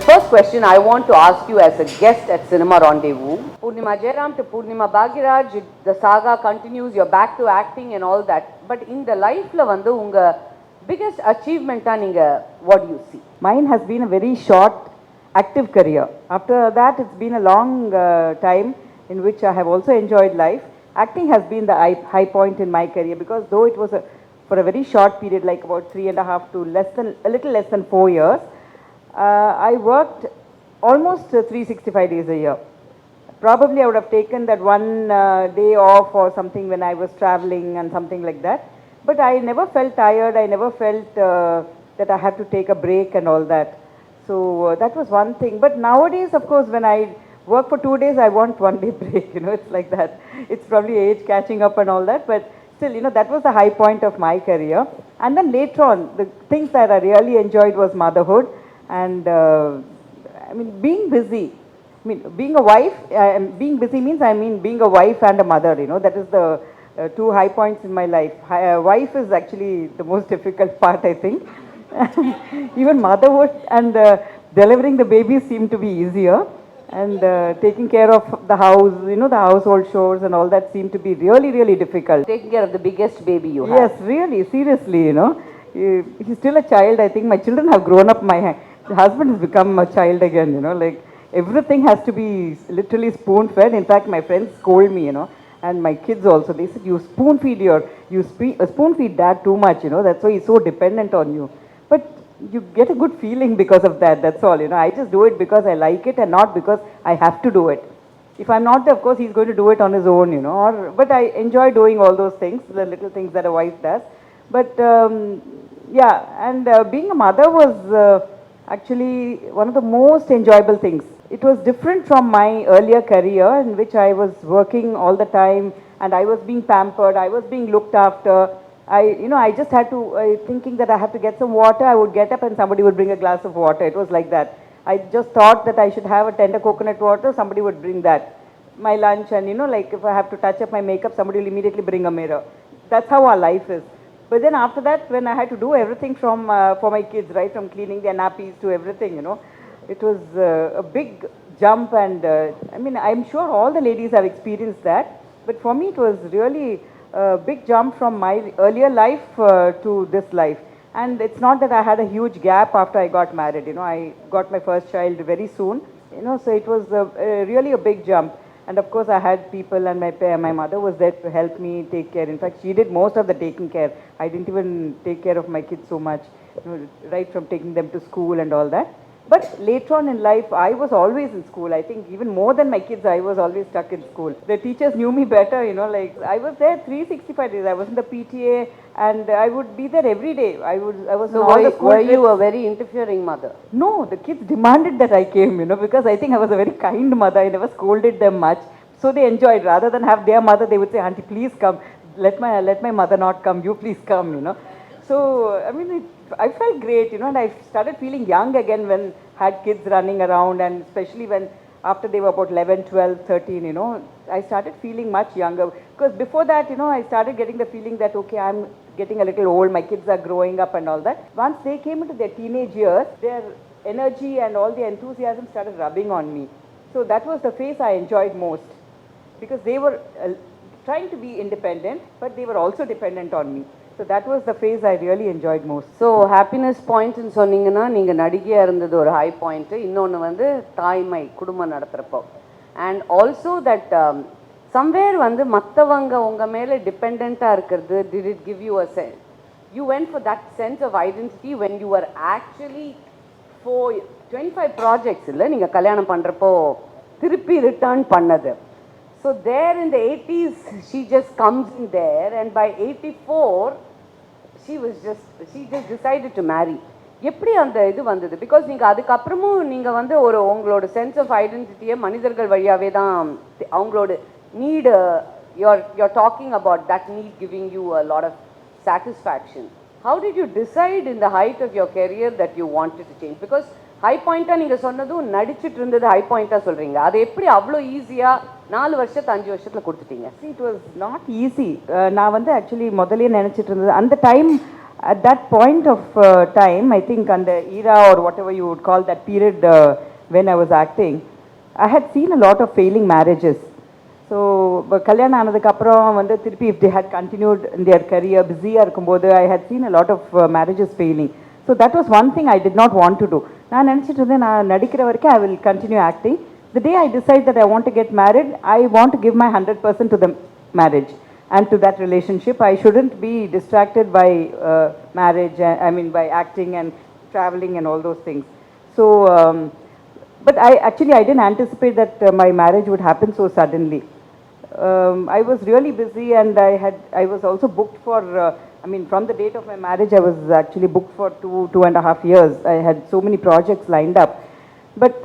first question I want to ask you as a guest at Cinema Rendezvous. Poornima Jairam to Poornima Bhagyaraj, the saga continues, you're back to acting and all that. But in the life la vandu unga biggest achievement ah ninga what do you see? Mine has been a very short active career. After that it's been a long time in which I have also enjoyed life. Acting has been the high point in my career because though it was for a very short period, like about 3.5 to a little less than 4 years, I worked almost 365 days a year. Probably I would have taken that one day off or something when I was traveling and something like that. But I never felt tired. I never felt that I had to take a break and all that. So that was one thing. But nowadays, of course, when I work for 2 days, I want 1 day break. It's like that. It's probably age catching up and all that. But still, that was the high point of my career. And then later on, the things that I really enjoyed was motherhood. And I mean, being busy. I mean, being a wife, being busy means being a wife and a mother, that is the two high points in my life. Wife is actually the most difficult part, I think. Even motherhood and delivering the babies seem to be easier. And taking care of the house, the household chores and all that seem to be really, really difficult. Taking care of the biggest baby you have. Yes, really, seriously, He's still a child. I think my children have grown up. My husband has become a child again, like everything has to be literally spoon fed. In fact, my friends scold me, and my kids also. They said, you spoon feed dad too much, that's why he's so dependent on you. But you get a good feeling because of that, that's all, I just do it because I like it and not because I have to do it. If I'm not there, of course, he's going to do it on his own, but I enjoy doing all those things, the little things that a wife does. But yeah, and being a mother was actually one of the most enjoyable things. It was different from my earlier career in which I was working all the time and I was being pampered, I was being looked after. I just had to, thinking that I have to get some water, I would get up and somebody would bring a glass of water. It was like that. I just thought that I should have a tender coconut water, somebody would bring that. My lunch and, like if I have to touch up my makeup, somebody will immediately bring a mirror. That's how our life is. But then after that, when I had to do everything from for my kids, right, from cleaning their nappies to everything, it was a big jump. And I'm sure all the ladies have experienced that. But for me, it was really a big jump from my earlier life to this life. And it's not that I had a huge gap after I got married. I got my first child very soon. So it was really a big jump. And of course, I had people, and my mother was there to help me take care. In fact, she did most of the taking care. I didn't even take care of my kids so much, right from taking them to school and all that. But later on in life, I was always in school. I think even more than my kids, I was always stuck in school. The teachers knew me better, like I was there 365 days. I was in the PTA and I would be there every day. I was so in all the school were trips. You a very interfering mother? No, the kids demanded that I came, because I think I was a very kind mother. I never scolded them much. So they enjoyed. Rather than have their mother, they would say, Auntie, please come. Let my mother not come. You please come, So, I felt great, and I started feeling young again when I had kids running around, and especially when after they were about 11, 12, 13, I started feeling much younger. Because before that, I started getting the feeling that, okay, I'm getting a little old, my kids are growing up and all that. Once they came into their teenage years, their energy and all the enthusiasm started rubbing on me. So that was the phase I enjoyed most. Because they were trying to be independent, but they were also dependent on me. So that was the phase I really enjoyed most. So happiness point னு சொன்னீங்கன்னா நீங்க நடிகையா இருந்தது ஒரு high point, இன்னொன்று வந்து தாய்மை குடும்பம் நடத்துறப்போ. And also that somewhere வந்து மற்றவங்க உங்க மேலே டிபெண்ட்டாக இருக்கிறது, did it give you a sense? You went for that sense of identity when you were actually for 25 projects இல்லை நீங்கள் கல்யாணம் பண்ணுறப்போ திருப்பி ரிட்டர்ன் பண்ணது. So there in the 80s, she just comes in there, and by 84, she just decided to marry. எப்படி அந்த இது வந்தது? பிகாஸ் நீங்கள் அதுக்கப்புறமும் நீங்கள் வந்து உங்களோட சென்ஸ் ஆஃப் ஐடென்டிட்டியை மனிதர்கள் வழியாகவே தான் அவங்களோட need, you're talking about that need giving you a lot of satisfaction. How did you decide in the height of your career that you wanted to change? Because high பாயிண்ட்டாக நீங்கள் சொன்னதும் நடிச்சிட்டு இருந்தது high பாயிண்ட்டாக சொல்கிறீங்க. அது எப்படி அவ்வளோ ஈஸியாக 4 வருஷத்து 5 வருஷத்தில் கொடுத்துட்டீங்க? It was not easy. நான் வந்து ஆக்சுவலி முதலே நினச்சிட்டு இருந்தது அந்த time At that point of time, I think on the era or whatever you would call that period when I was acting, I had seen a lot of failing marriages. So கல்யாணம் ஆனதுக்கு அப்புறம் வந்து திருப்பி if they had continued in their career பிஸியாக இருக்கும்போது I had seen a lot of marriages failing. So that was one thing I did not want to do. நான் நினச்சிட்டு இருந்தேன் நான் நடிக்கிற வரைக்கும் I will continue acting. The day I decide that I want to get married, I want to give my 100% to the marriage and to that relationship. I shouldn't be distracted by marriage, I mean by acting and traveling and all those things. So, but I didn't anticipate that my marriage would happen so suddenly. I was really busy and I was also booked for, I mean from the date of my marriage I was actually booked for 2.5 years. I had so many projects lined up. But,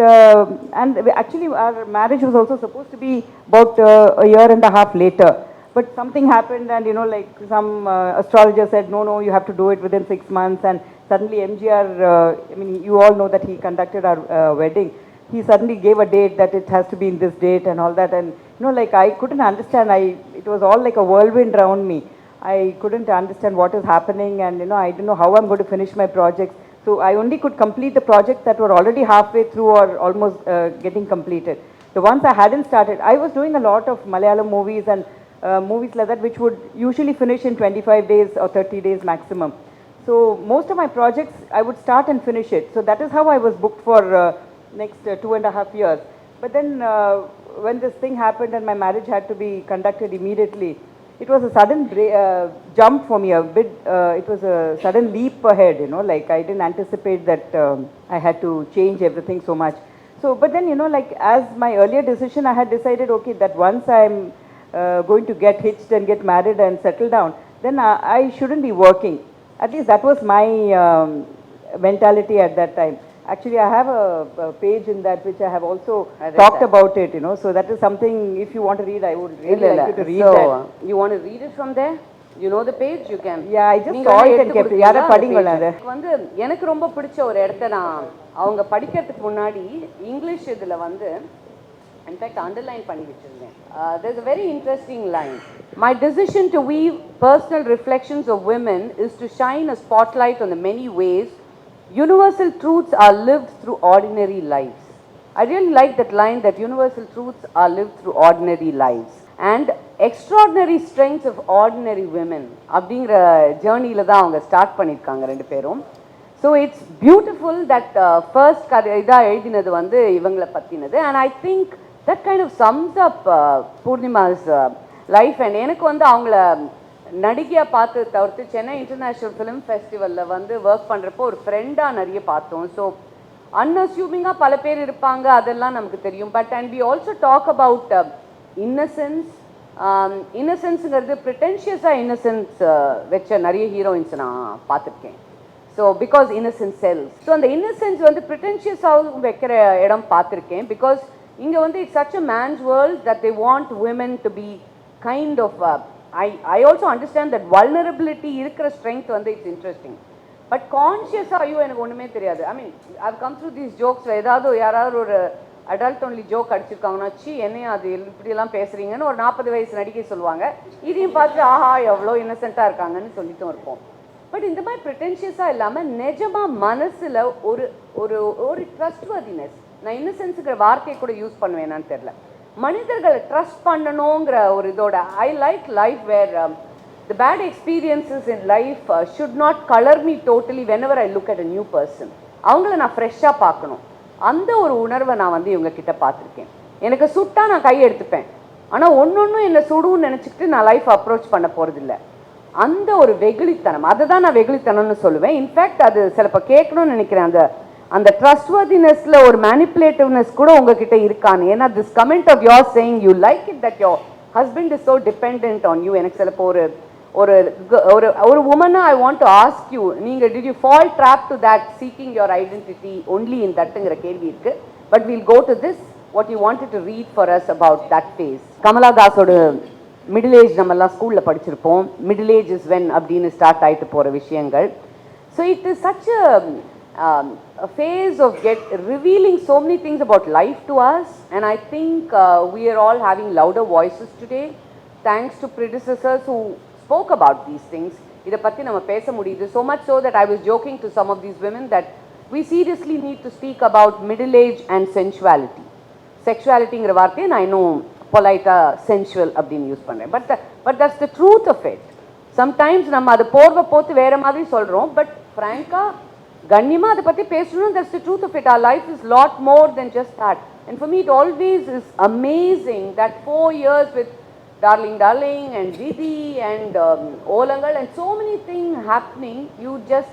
and actually our marriage was also supposed to be about a year and a half later. But something happened and, you know, like some astrologer said, no, you have to do it within 6 months. And suddenly MGR, I mean, you all know that he conducted our wedding. He suddenly gave a date that it has to be in this date and all that. And, you know, like I couldn't understand. It was all like a whirlwind around me. I couldn't understand what is happening and, you know, I didn't know how I'm going to finish my projects. So I only could complete the projects that were already halfway through or almost getting completed. The ones I hadn't started, I was doing a lot of Malayalam movies and movies like that which would usually finish in 25 days or 30 days maximum. So most of my projects I would start and finish it. So that is how I was booked for next 2.5 years. But then when this thing happened and my marriage had to be conducted immediately, it was a sudden jump for me, a bit, it was a sudden leap ahead, you know, like I didn't anticipate that I had to change everything so much. So, but then, you know, like as my earlier decision, I had decided, okay, that once I'm going to get hitched and get married and settle down, then I shouldn't be working. At least that was my mentality at that time. Actually, I have a page in that which I have also talked about it, you know. So that is something, if you want to read, I would really like you to read that. So, you want to read it from there? You know the page, you can. Yeah, I just saw it and kept it. யாரை படிங்களா அது? வந்து எனக்கு ரொம்ப பிடிச்ச ஒரு இடத்தை நான் அவங்க படிக்கிறதுக்கு முன்னாடி இங்கிலீஷ் இதுல வந்து in fact underline பண்ணி வச்சிருந்தேன். There's a very interesting line. My decision to weave personal reflections of women is to shine a spotlight on the many ways universal truths are lived through ordinary lives. I really like that line, that universal truths are lived through ordinary lives and extraordinary strengths of ordinary women. அப்படிங்கிற ஜேர்னியில் தான் அவங்க start பண்ணியிருக்காங்க ரெண்டு பேரும். So it's beautiful that first கதை இதாக எழுதினது வந்து இவங்களை பற்றினது. And I think that kind of sums up Poornima's life. அண்ட் எனக்கு வந்து அவங்கள நடிகையாக பார்த்து தவிர்த்து சென்னை இன்டர்நேஷ்னல் ஃபிலிம் ஃபெஸ்டிவலில் வந்து ஒர்க் பண்ணுறப்போ ஒரு ஃப்ரெண்டாக நிறைய பார்த்தோம். ஸோ அன்அஸ்யூமிங்காக பல பேர் இருப்பாங்க, அதெல்லாம் நமக்கு தெரியும். But and we also talk about innocence. இன்னசென்ஸுங்கிறது ப்ரிட்டென்ஷியஸாக இன்னசென்ஸ் வச்ச நிறைய ஹீரோயின்ஸ் நான் பார்த்துருக்கேன். So because innocence sells. So அந்த இன்னசென்ஸ் வந்து ப்ரிட்டென்ஷியஸாகவும் வைக்கிற இடம் பார்த்துருக்கேன். பிகாஸ் இங்கே வந்து it's such a man's world that they want women to be kind of I also understand that vulnerability இருக்கிற strength வந்து it's interesting. But consciousா ஐயோ எனக்கு ஒன்றுமே தெரியாது. I mean, I've come through these jokes. யாராவது ஒரு அடல்ட் ஒன்லி ஜோக் அடிச்சிருக்காங்கன்னா, சி என்னையா அது இப்படியெல்லாம் பேசுறீங்கன்னு ஒரு 40 வயசு நடிகை சொல்லுவாங்க. இதையும் பார்த்து ஆஹா எவ்வளோ இன்னசென்ட்டாக இருக்காங்கன்னு சொல்லிட்டும் இருப்போம். பட் இந்த மாதிரி ப்ரிட்டென்ஷியஸாக இல்லாமல் நிஜமாக மனசில் ஒரு ஒரு ஒரு ட்ரஸ்ட்வர்தினஸ். நான் இன்னசென்ஸுங்கிற வார்த்தையை கூட யூஸ் பண்ணுவேனான்னு தெரில. மனிதர்களை ட்ரஸ்ட் பண்ணணுங்கிற ஒரு இதோட I like life where the bad experiences in life should not colour me totally whenever I look at a new person. அவங்கள நான் ஃப்ரெஷ்ஷாக பார்க்கணும். அந்த ஒரு உணர்வை நான் வந்து இவங்க கிட்ட பார்த்துருக்கேன். எனக்கு சுட்டா நான் கை எடுத்துப்பேன், ஆனால் ஒன்னொன்னும் என்னை சுடுன்னு நினச்சிக்கிட்டு நான் லைஃப் அப்ரோச் பண்ண போகிறதில்ல. அந்த ஒரு வெகுளித்தனம், அதை தான் நான் வெகுளித்தனம்னு சொல்லுவேன். இன்ஃபேக்ட் அது சிலப்போ கேட்கணும்னு நினைக்கிறேன். அந்த அந்த ட்ரஸ்ட்வர்தினஸ்ல ஒரு மேனிப்புலேட்டிவ்னஸ் கூட உங்ககிட்ட இருக்கான்னு. ஏன்னா this comment of your saying you like it that your husband is so depend on you. எனக்கு சிலப்போ ஒரு ஒரு ஒரு ஒரு உமனா I want to ask you, நீங்கள் did you fall trap to that seeking your identity only in தட்டுங்கிற கேள்வி இருக்குது. But will go to this what you wanted to read for us about that phase. கமலாதாஸோட middle age நம்மெல்லாம் ஸ்கூலில் படிச்சிருப்போம். Middle age is when அப்படின்னு start ஆகிட்டு போகிற விஷயங்கள். So it is such a phase of revealing so many things about life to us, and I think we are all having louder voices today thanks to predecessors who spoke about these things. இதை பற்றி நம்ம பேச முடியுது. So much so that I was joking to some of these women that we seriously need to speak about middle age and sensuality. Sexualityங்கிற வார்த்தையை நான் இன்னும் பொலைட்டாக sensual அப்படின்னு யூஸ் பண்ணுறேன். But that's the truth of it. Sometimes நம்ம அதை போர்வை போத்து வேறு மாதிரி சொல்கிறோம், பட் ஃப்ராங்காக கண்ணியமாக அதை பற்றி பேசணும். That's the truth of it. Our life is lot more than just that. And for me it always is amazing that 4 years with Darling Darling and Didi and Olangal and so many things happening, you just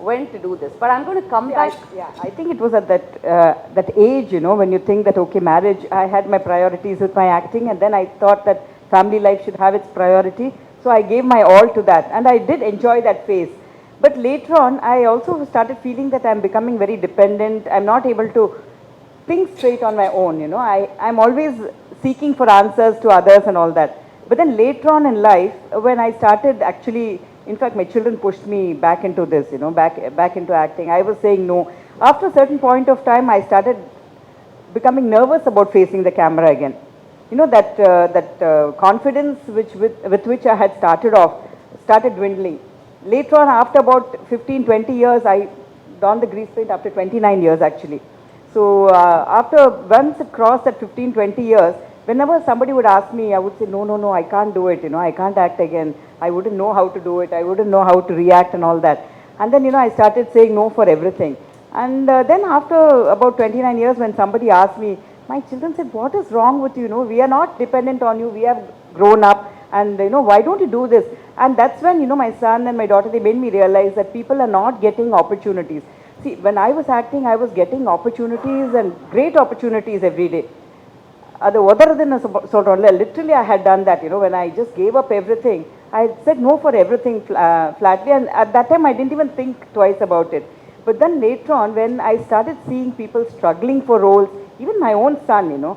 went to do this. But I'm going to come back. I think it was at that age, you know, when you think that, okay, marriage, I had my priorities with my acting, and then I thought that family life should have its priority. So I gave my all to that, and I did enjoy that phase. But later on, I also started feeling that I'm becoming very dependent. I'm not able to think straight on my own, you know. I'm always seeking for answers to others and all that. But then later on in life, when I started actually, in fact, my children pushed me back into this, you know, back into acting. I was saying no. After a certain point of time, I started becoming nervous about facing the camera again. You know, that confidence with which I had started dwindling. Later on, after about 15-20 years, I donned the grease paint after 29 years actually. So after once it crossed that 15-20 years, whenever somebody would ask me, I would say, no, I can't do it, you know, I can't act again. I wouldn't know how to do it. I wouldn't know how to react and all that. And then, you know, I started saying no for everything. And then after about 29 years, when somebody asked me, my children said, what is wrong with you? You know, we are not dependent on you. We have grown up. And, you know, why don't you do this? And that's when, you know, my son and my daughter, they made me realize that people are not getting opportunities. See, when I was acting, I was getting opportunities and great opportunities every day. அது உதறதுன்னு சொல்கிறோம்ல, literally I had done that, you know, when I just gave up everything. I said no for everything flatly, and at that time I didn't even think twice about it. But then later on, when I started seeing people struggling for roles, even my own son, you know,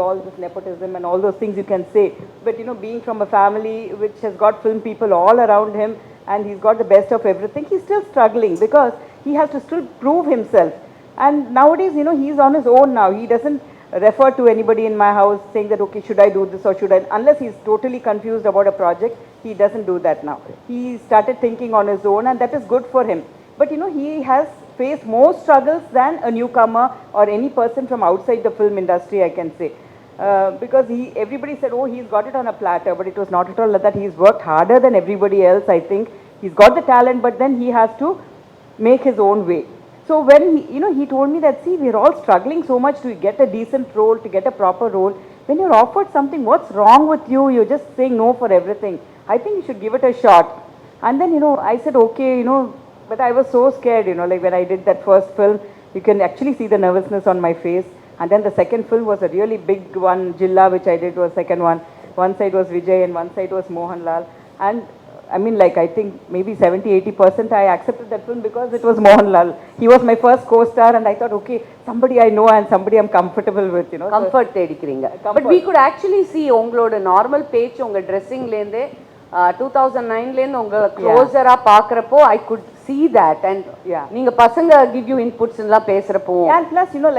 all this nepotism and all those things you can say, but you know, being from a family which has got film people all around him and he's got the best of everything, he's still struggling because he has to still prove himself. And nowadays, you know, he's on his own now. He doesn't refer to anybody in my house saying that, okay, should I do this or should I, unless he's totally confused about a project, he doesn't do that now. He started thinking on his own, and that is good for him. But you know, he has faced more struggles than a newcomer or any person from outside the film industry, I can say. Because everybody said, oh, he's got it on a platter, but it was not at all like that. He's worked harder than everybody else, I think. He's got the talent, but then he has to make his own way. So when he told me that, see, we're all struggling so much to get a decent role, to get a proper role. When you're offered something, what's wrong with you? You're just saying no for everything. I think you should give it a shot. And then, you know, I said, okay, you know, but I was so scared, you know, like when I did that first film, you can actually see the nervousness on my face. And then the second film was a really big one, Jilla, which I did was second one. One side was Vijay and one side was Mohanlal. And I mean, like, I think maybe 70-80% I accepted that film because it was Mohanlal. He was my first co-star, and I thought, okay, somebody I know and somebody I'm comfortable with, you know. Comfort தேடிக்கிறீங்க. But we could actually see உங்களோட normal பேச்சு, உங்க ட்ரெஸ்ஸிங்லேருந்தே 2009லேருந்து உங்களை க்ளோஸராக பார்க்குறப்போ I could see that. And நீங்க பசங்க give you inputs எல்லாம் பேசுகிறப்போ. And plus, you know,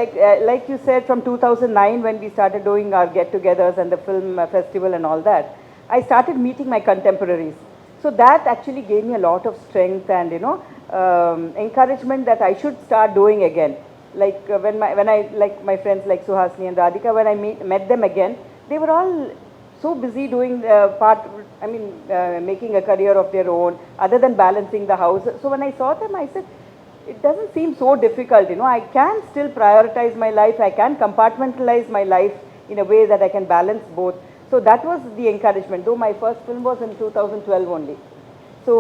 like you said, from 2009 when we started doing our get-togethers and the film festival and all that, I started meeting my contemporaries. So that actually gave me a lot of strength and, you know, encouragement that I should start doing again. Like when I like my friends like Suhasini and Radhika, when I met them again, they were all so busy doing making a career of their own, other than balancing the house. So when I saw them, I said, it doesn't seem so difficult, you know. I can still prioritize my life. I can compartmentalize my life in a way that I can balance both. So that was the encouragement, though my first film was in 2012 only. So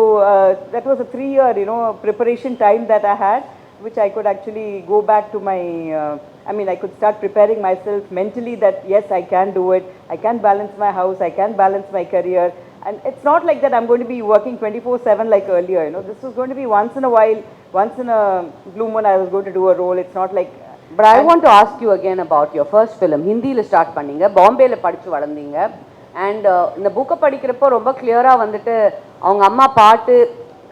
that was a 3-year, you know, preparation time that I had, which I could actually go back to my, I could start preparing myself mentally that, yes, I can do it. I can balance my house. I can balance my career. And it's not like that I'm going to be working 24/7 like earlier, you know. This was going to be once in a while, once in a blue moon I was going to do a role. It's not like... But I want to ask you again about your first film. Hindila start பண்ணீங்க, பாம்பேல படிச்சு வளர்ந்தீங்க. And இந்த புக்கை படிக்கிறப்போ ரொம்ப கிளியராக வந்துட்டு அவங்க அம்மா பாட்டு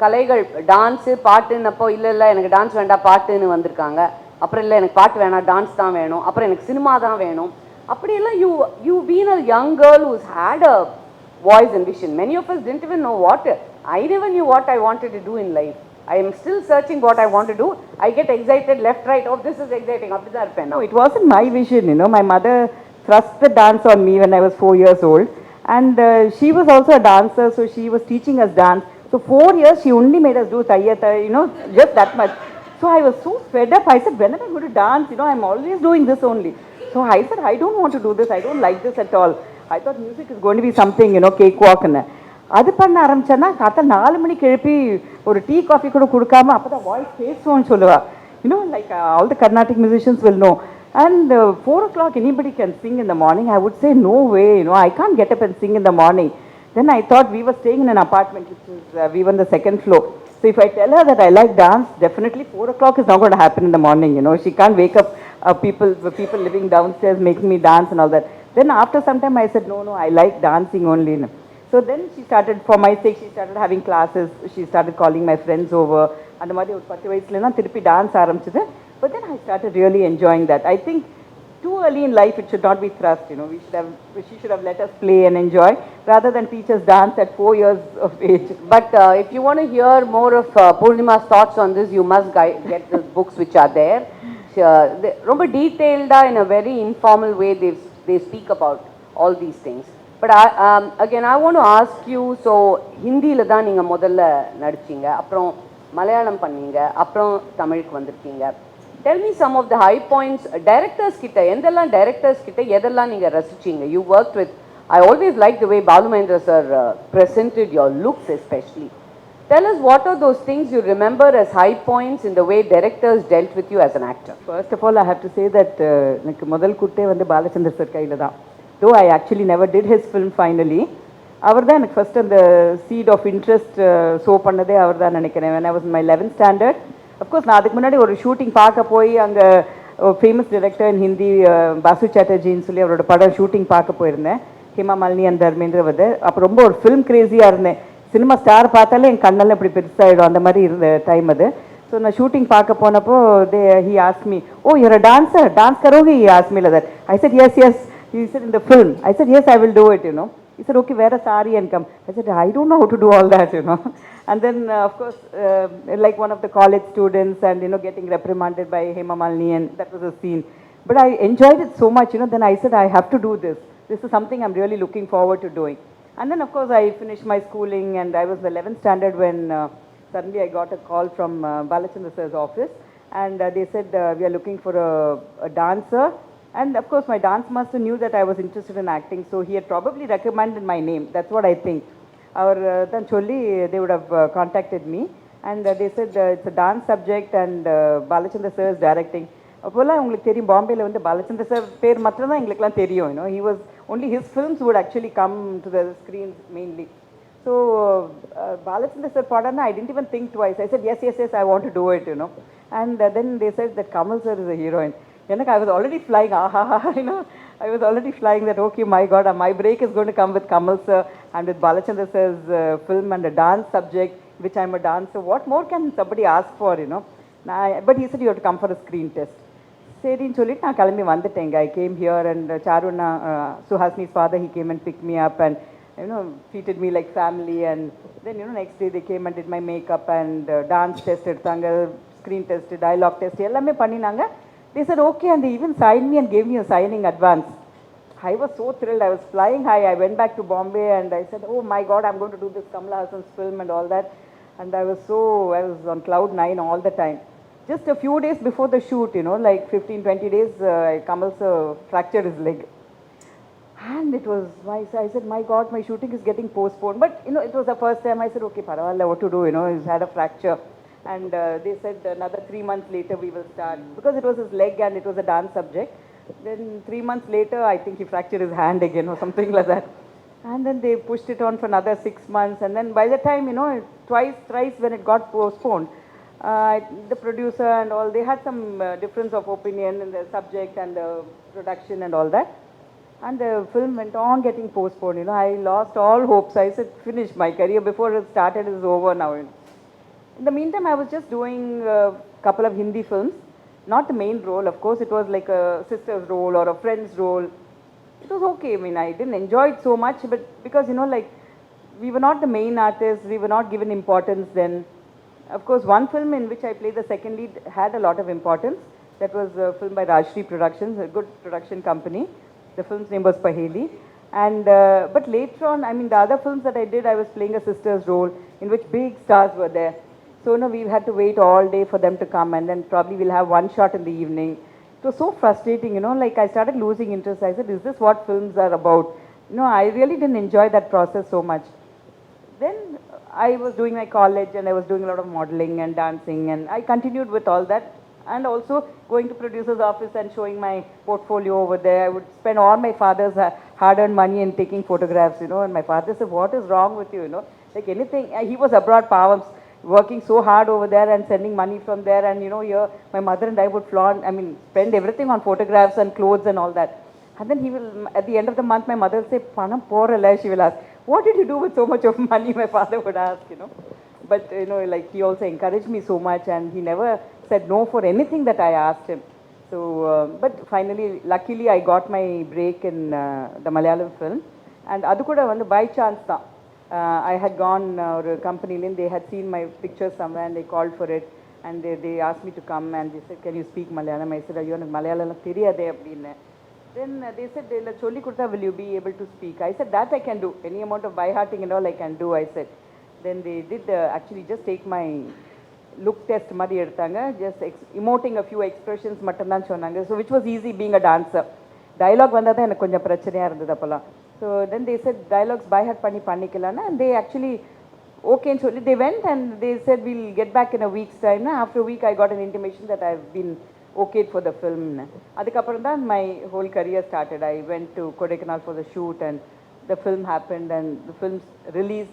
கலைகள் டான்ஸு பாட்டுன்னப்போ இல்லை எனக்கு டான்ஸ் வேண்டாம் பாட்டுன்னு வந்திருக்காங்க. அப்புறம் இல்லை எனக்கு பாட்டு வேணாம் டான்ஸ் தான் வேணும், அப்புறம் எனக்கு சினிமா தான் வேணும். அப்படியெல்லாம் you been a young girl who's had a voice and vision. Many of us didn't even know what I never knew what I wanted to do in life. I am still searching what I want to do. I get excited left, right. Oh, this is exciting. அப்படிதான் இருப்பேன் No, நான். it wasn't my vision, you know. My mother thrust the dance on me when I was 4 years old. And she was also a dancer, so she was teaching us dance. So 4 years, she only made us do tayyata, you know, just that much. So I was so fed up. I said, when am I going to dance? You know, I'm always doing this only. So I said, I don't want to do this. I don't like this at all. I thought music is going to be something, you know, cakewalk. அது பண்ண ஆரம்பிச்சேன்னா காத்தா 4 மணிக்கு எழுப்பி ஒரு tea coffee கூட கொடுக்காம அப்பதான் voice பேசுவோம்னு சொல்லுவா. Like all the Carnatic musicians will know. And 4 o'clock anybody can sing in the morning. I would say no way, you know, I can't get up and sing in the morning. Then I thought, we were staying in an apartment which is we were on the second floor. So if I tell her that I like dance, definitely 4 o'clock is not going to happen in the morning, you know. She can't wake up people living downstairs making me dance and all that. Then after some time I said, no, I like dancing only. So then she started, for my sake, she started having classes. She started calling my friends over. அந்த மாதிரி ஒரு 10 வயசுலனா திருப்பி dance ஆரம்பிச்சது. But then I started really enjoying that. I think too early in life it should not be thrust, you know. She should have let us play and enjoy rather than teach us dance at 4 years of age. But if you want to hear more of Poornima's thoughts on this, you must get the books which are there. ரொம்ப detailed in a very informal way they speak about all these things. But again I want to ask you, so ஹிந்தியில தான் நீங்க முதல்ல நடிச்சீங்க, அப்புறம் மலையாளம் பண்ணீங்க, அப்புறம் தமிழுக்கு வந்திருக்கீங்க. Tell me some of the high points. Directors கிட்ட எந்தெல்லாம் directors கிட்ட எதெல்லாம் நீங்க ரசிச்சீங்க? You worked with, I always like the way Balu Mahendra sir presented your looks especially. Tell us what are those things you remember as high points in the way directors dealt with you as an actor. First of all, I have to say that எனக்கு முதல் குட்டே வந்து Balachander sir கையில தான். Though I actually never did his film finally. அவர் தான் எனக்கு first அந்த seat of interest show பண்ணதே அவர் தான் நினைக்கிறேன். when I was in my 11th standard. Of course நான் அதுக்கு முன்னாடி ஒரு ஷூட்டிங் பார்க்க போய் அங்கே ஃபேமஸ் டிரெக்டர் இன் ஹிந்தி பாசு சாட்டர்ஜின்னு சொல்லி அவரோட படம் ஷூட்டிங் பார்க்க போயிருந்தேன். ஹேமா மாலினி அண்ட் தர்மேந்திர வந்து. அப்போ ரொம்ப ஒரு ஃபிலிம் கிரேஸியாக இருந்தேன். சினிமா ஸ்டார் பார்த்தாலே என் கண்ணெல்லாம் இப்படி பெருசாகிடும், அந்த மாதிரி இருந்த டைம் அது. ஸோ நான் ஷூட்டிங் பார்க்க போனப்போ he asked me, oh, you're a dancer, dance karoge? He asked me like that. I said, yes. He said, in the film. I said, yes, I will do it, you know. He said, okay, wear a sari and come. I said, I don't know how to do all that, you know. And then, of course, like one of the college students and, you know, getting reprimanded by Hema Malini, and that was a scene. But I enjoyed it so much, you know, then I said, I have to do this. This is something I'm really looking forward to doing. And then, of course, I finished my schooling and I was in the 11th standard when suddenly I got a call from Balachandra sir's office. And they said, we are looking for a dancer. And of course, my dance master knew that I was interested in acting, so he had probably recommended my name. That's what I think. Then Cholli, they would have contacted me, and they said it's a dance subject and Balachandra sir is directing. அப்போல்லாம் உங்களுக்கு தெரியும், பாம்பேல வந்து Balachandra sir பேர் மாத்திரம் தான் எங்களுக்குலாம் தெரியும். You know, he was only his films would actually come to the screens mainly. So Balachandra sir padana, I didn't even think twice. I said yes, I want to do it, you know. And then they said that Kamal sir is a heroine. I was already flying, you know, I was already flying that, okay, my God, my break is going to come with Kamal sir and with Balachandra sir's film and a dance subject, which I'm a dancer. What more can somebody ask for, you know? But he said, you have to come for a screen test. சரின்னு சொல்லிட்டு நான் கிளம்பி வந்துட்டேங்க. I came here and Charuna, Suhasini's father, he came and picked me up and, you know, treated me like family. And then, you know, next day they came and did my makeup and dance test எடுத்தாங்க, screen test, dialogue test, எல்லாமே பண்ணினாங்க. They said, okay, and they even signed me and gave me a signing advance. I was so thrilled. I was flying high. I went back to Bombay and I said, oh my God, I'm going to do this Kamala Hassan's film and all that. And I was on cloud 9 all the time. Just a few days before the shoot, you know, like 15-20 days, Kamal sir fractured his leg. And it was, I said, my God, my shooting is getting postponed. But, you know, it was the first time. I said, okay, Paravalla, what to do, you know, he's had a fracture. And they said another 3 months later we will start. Because it was his leg and it was a dance subject. Then 3 months later, I think he fractured his hand again or something like that. And then they pushed it on for another 6 months. And then by the time, you know, thrice when it got postponed, the producer and all, they had some difference of opinion in the subject and the production and all that. And the film went on getting postponed. You know, I lost all hopes. I said, finish my career before it started is over now. You know. In the meantime, I was just doing a couple of Hindi films. Not the main role, of course. It was like a sister's role or a friend's role. It was okay. I mean, I didn't enjoy it so much, but because, you know, like we were not the main artists, we were not given importance then. Of course, one film in which I played the second lead had a lot of importance. That was a film by Rajshri Productions, a good production company. The film's name was Paheli. And, but later on, I mean, the other films that I did, I was playing a sister's role in which big stars were there. So, we had to wait all day for them to come, and then probably we'll have one shot in the evening. It was so frustrating, like I started losing interest. I said, is this what films are about? I really didn't enjoy that process so much. Then I was doing my college and I was doing a lot of modeling and dancing, and I continued with all that, and also going to producer's office and showing my portfolio over there. I would spend all my father's hard-earned money in taking photographs, and my father said, what is wrong with you, like anything. He was abroad, Pavams, working so hard over there and sending money from there, and here my mother and I would spend everything on photographs and clothes and all that. And then he will, at the end of the month, my mother will say, Panam porala, she will ask, what did you do with so much of money? My father would ask, But, like he also encouraged me so much, and he never said no for anything that I asked him. So, but finally, luckily, I got my break in the Malayalam film. And adu kuda by chance tha. I had gone or company, they had seen my picture somewhere and they called for it. And they asked me to come and they said, can you speak Malayalam? I said, ayyo, எனக்கு Malayalam தெரியாதே அப்படின்னு. Then they said, Cholli Kurta, will you be able to speak? I said, that I can do. Any amount of by-hearting and all I can do, I said. Then they did actually just take my look test, just emoting a few expressions, so which was easy being a dancer. Dialogue vanda tha enakku konjam prachaniya irundhathu apala. So then they said, dialogues by-heart pannikalana, and they actually, okay, so they went and they said, we'll get back in a week's time. After a week, I got an intimation that I've been okay for the film. Adukapram then my whole career started. I went to Kodaikanal for the shoot, and the film happened, and the film's released.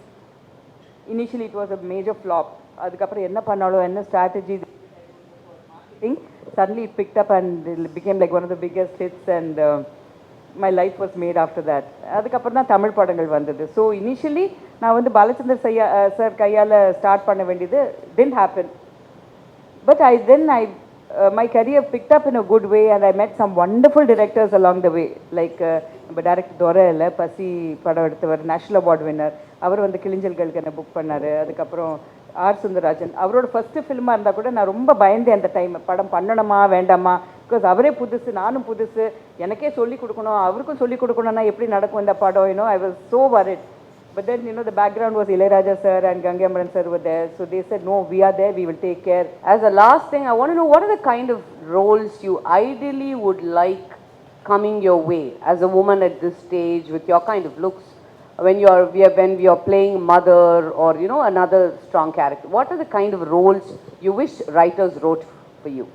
Initially it was a major flop. Adukapram enna pannalo, enna strategy, suddenly it picked up and it became like one of the biggest hits, and my life was made after that. Adukapram then Tamil padangal vandadu. So initially நான் Balachandra sir கையால start பண்ண வேண்டியது didn't happen. But my career picked up in a good way, and I met some wonderful directors along the way. Like director Dorella, Pasi படம் எடுத்தவர், national award winner. அவர் கிளிஞ்சல்களுக்கு என்ன book பண்ணாரு. அதுக்கப்புறம் R Sundararajan, அவரோட first ஃபிலிமாக இருந்தால் கூட நான் ரொம்ப பயந்தேன் அந்த டைம், படம் பண்ணணுமா வேண்டாமா. பிகாஸ் அவரே புதுசு, நானும் புதுசு, எனக்கே சொல்லிக் கொடுக்கணும், அவருக்கும் சொல்லிக் கொடுக்கணும்னா எப்படி நடக்கும் இந்த படம், I was so worried. But then, the background was Shylaja sir and Gangamran sir were there. So they said, no, we are there, we will take care. As a last thing, I want to know, what are the kind of roles you ideally would like coming your way as a woman at this stage with your kind of looks, when we are playing mother or, another strong character? What are the kind of roles you wish writers wrote for you?